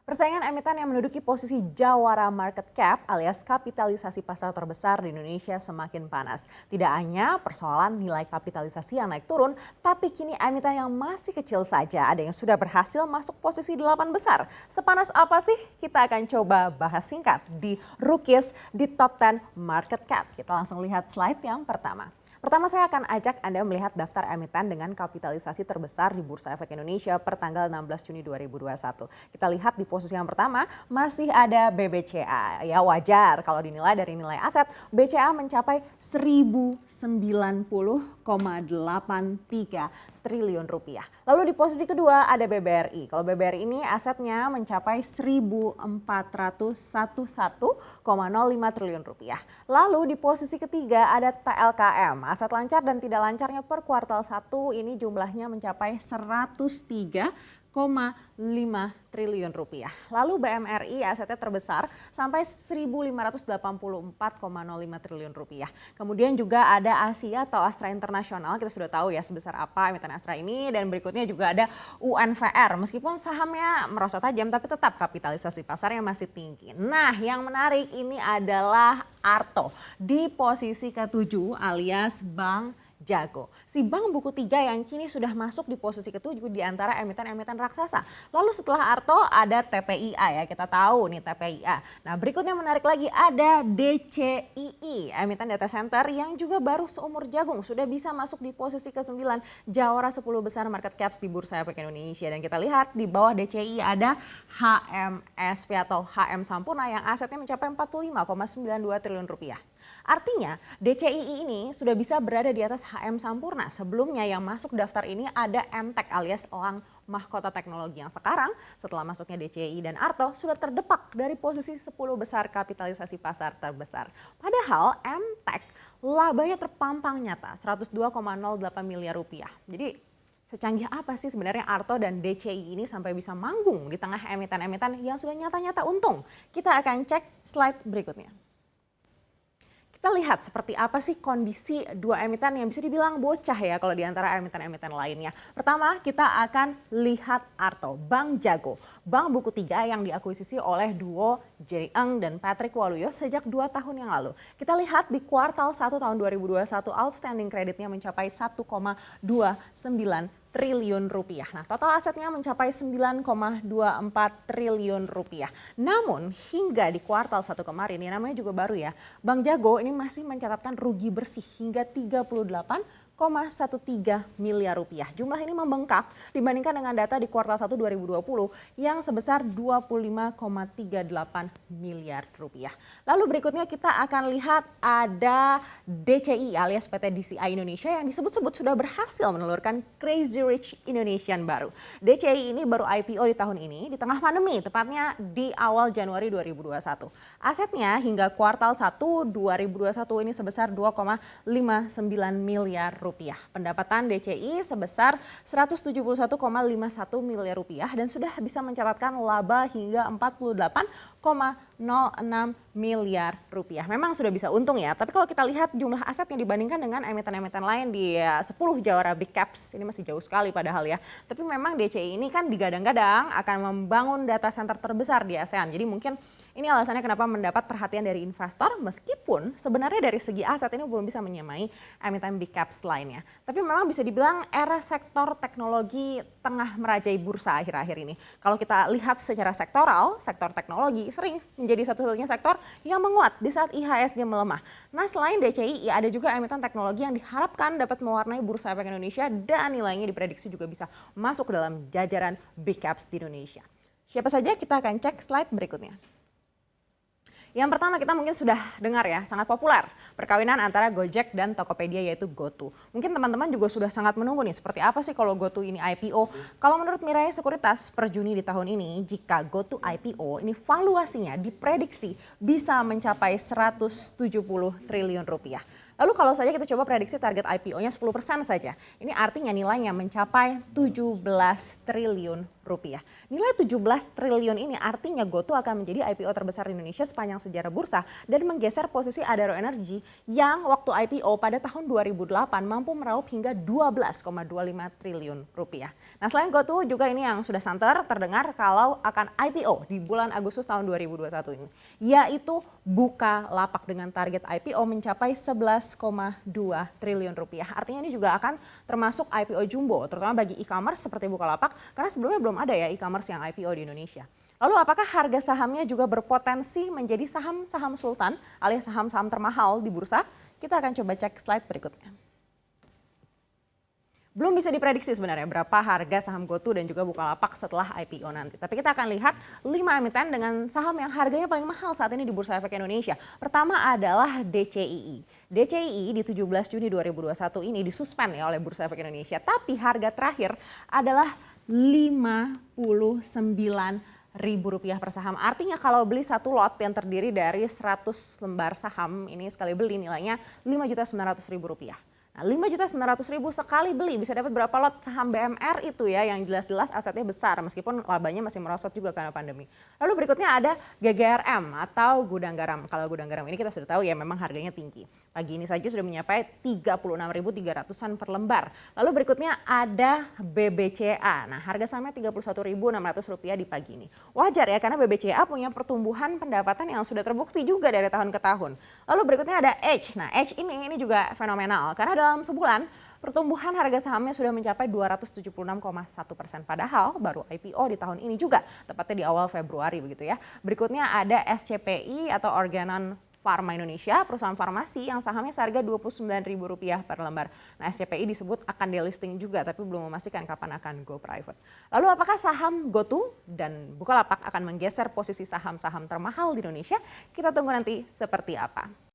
Persaingan emiten yang menduduki posisi jawara market cap alias kapitalisasi pasar terbesar di Indonesia semakin panas. Tidak hanya persoalan nilai kapitalisasi yang naik turun, tapi kini emiten yang masih kecil saja ada yang sudah berhasil masuk posisi 8 besar. Sepanas apa sih? Kita akan coba bahas singkat di Rookies di Top 10 Market Cap. Kita langsung lihat slide yang pertama. Pertama saya akan ajak Anda melihat daftar emiten dengan kapitalisasi terbesar di Bursa Efek Indonesia per tanggal 16 Juni 2021. Kita lihat di posisi yang pertama masih ada BBCA. Ya wajar kalau dinilai dari nilai aset, BCA mencapai 1090,83 triliun rupiah. Lalu di posisi kedua ada BBRI. Kalau BBRI ini asetnya mencapai 1.411,05 triliun rupiah. Lalu di posisi ketiga ada TLKM. Aset lancar dan tidak lancarnya per kuartal 1 ini jumlahnya mencapai 103,5 triliun rupiah. Lalu BMRI asetnya terbesar sampai 1.584,05 triliun rupiah. Kemudian juga ada Asia atau Astra Internasional, kita sudah tahu ya sebesar apa emiten Astra ini, dan berikutnya juga ada UNVR. Meskipun sahamnya merosot tajam tapi tetap kapitalisasi pasarnya masih tinggi. Nah yang menarik ini adalah Arto di posisi ke-7 alias Bank Jago. Si Bank Buku 3 yang kini sudah masuk di posisi ke-7 di antara emiten-emiten raksasa. Lalu setelah Arto ada TPIA ya, kita tahu nih TPIA. Nah berikutnya menarik lagi ada DCII, emiten data center yang juga baru seumur jagung. Sudah bisa masuk di posisi ke-9 jawara 10 besar market caps di Bursa Efek Indonesia. Dan kita lihat di bawah DCII ada HMSP atau HM Sampurna yang asetnya mencapai 45,92 triliun rupiah. Artinya DCII ini sudah bisa berada di atas HM Sampurna. Sebelumnya yang masuk daftar ini ada MTEK alias Elang Mahkota Teknologi yang sekarang setelah masuknya DCII dan Arto sudah terdepak dari posisi 10 besar kapitalisasi pasar terbesar. Padahal MTEK labanya terpampang nyata 102,08 miliar rupiah. Jadi secanggih apa sih sebenarnya Arto dan DCII ini sampai bisa manggung di tengah emiten-emiten yang sudah nyata-nyata untung? Kita akan cek slide berikutnya. Kita lihat seperti apa sih kondisi dua emiten yang bisa dibilang bocah ya kalau di antara emiten-emiten lainnya. Pertama kita akan lihat Arto, Bank Jago, Bank Buku 3 yang diakuisisi oleh duo Jerry Eng dan Patrick Waluyo sejak 2 tahun yang lalu. Kita lihat di kuartal 1 tahun 2021 outstanding kreditnya mencapai 1,29 triliun rupiah. Nah, total asetnya mencapai 9,24 triliun rupiah. Namun, hingga di kuartal 1 kemarin, ini namanya juga baru ya, Bank Jago ini masih mencatatkan rugi bersih hingga 38,13 miliar rupiah. Jumlah ini membengkak dibandingkan dengan data di kuartal 1 2020 yang sebesar 25,38 miliar rupiah. Lalu berikutnya kita akan lihat ada DCI alias PT DCI Indonesia yang disebut-sebut sudah berhasil menelurkan Crazy Rich Indonesian baru. DCI ini baru IPO di tahun ini di tengah pandemi, tepatnya di awal Januari 2021. Asetnya hingga kuartal 1 2021 ini sebesar 2,59 miliar rupiah. Pendapatan DCI sebesar 171,51 miliar rupiah dan sudah bisa mencatatkan laba hingga 48,06 miliar rupiah. Memang sudah bisa untung ya, tapi kalau kita lihat jumlah aset yang dibandingkan dengan emiten-emiten lain di 10 jawara big caps, ini masih jauh sekali padahal ya. Tapi memang DCI ini kan digadang-gadang akan membangun data center terbesar di ASEAN. Jadi mungkin ini alasannya kenapa mendapat perhatian dari investor meskipun sebenarnya dari segi aset ini belum bisa menyamai emiten big caps lainnya. Tapi memang bisa dibilang era sektor teknologi tengah merajai bursa akhir-akhir ini. Kalau kita lihat secara sektoral, sektor teknologi sering menjadi satu-satunya sektor yang menguat di saat IHSG melemah. Nah selain DCI, ada juga emiten teknologi yang diharapkan dapat mewarnai Bursa Efek Indonesia dan nilainya diprediksi juga bisa masuk ke dalam jajaran big caps di Indonesia. Siapa saja kita akan cek slide berikutnya. Yang pertama kita mungkin sudah dengar ya, sangat populer perkawinan antara Gojek dan Tokopedia yaitu GoTo. Mungkin teman-teman juga sudah sangat menunggu nih seperti apa sih kalau GoTo ini IPO. Kalau menurut Mirai Sekuritas per Juni di tahun ini, jika GoTo IPO ini valuasinya diprediksi bisa mencapai 170 triliun rupiah. Lalu kalau saja kita coba prediksi target IPO-nya 10% saja, ini artinya nilainya mencapai 17 triliun rupiah. Nilai 17 triliun ini artinya GoTo akan menjadi IPO terbesar di Indonesia sepanjang sejarah bursa dan menggeser posisi Adaro Energy yang waktu IPO pada tahun 2008 mampu meraup hingga 12,25 triliun rupiah. Nah, selain GoTo juga ini yang sudah santer terdengar kalau akan IPO di bulan Agustus tahun 2021 ini, yaitu Bukalapak dengan target IPO mencapai 11,2 triliun rupiah. Artinya ini juga akan termasuk IPO jumbo, terutama bagi e-commerce seperti Bukalapak, karena sebelumnya belum ada ya e-commerce yang IPO di Indonesia. Lalu apakah harga sahamnya juga berpotensi menjadi saham-saham sultan alias saham-saham termahal di bursa? Kita akan coba cek slide berikutnya. Belum bisa diprediksi sebenarnya berapa harga saham GoTo dan juga Bukalapak setelah IPO nanti. Tapi kita akan lihat 5 emiten dengan saham yang harganya paling mahal saat ini di Bursa Efek Indonesia. Pertama adalah DCII. DCII di 17 Juni 2021 ini disuspend ya oleh Bursa Efek Indonesia. Tapi harga terakhir adalah Rp59.000 per saham. Artinya kalau beli satu lot yang terdiri dari 100 lembar saham, ini sekali beli nilainya Rp5.900.000. Nah, Rp5.900.000 sekali beli bisa dapat berapa lot saham BMR itu ya, yang jelas-jelas asetnya besar meskipun labanya masih merosot juga karena pandemi. Lalu berikutnya ada GGRM atau Gudang Garam. Kalau Gudang Garam ini kita sudah tahu ya memang harganya tinggi. Pagi ini saja sudah mencapai 36.300-an per lembar. Lalu berikutnya ada BBCA. Nah, harga sahamnya Rp31.600 di pagi ini. Wajar ya karena BBCA punya pertumbuhan pendapatan yang sudah terbukti juga dari tahun ke tahun. Lalu berikutnya ada Edge. Nah, Edge ini juga fenomenal karena dalam sebulan pertumbuhan harga sahamnya sudah mencapai 276,1%. Padahal baru IPO di tahun ini juga, tepatnya di awal Februari begitu ya. Berikutnya ada SCPI atau Organon Pharma Indonesia, perusahaan farmasi yang sahamnya seharga Rp29.000 per lembar. Nah, SCPI disebut akan delisting juga, tapi belum memastikan kapan akan go private. Lalu apakah saham GoTo dan Bukalapak akan menggeser posisi saham-saham termahal di Indonesia? Kita tunggu nanti seperti apa.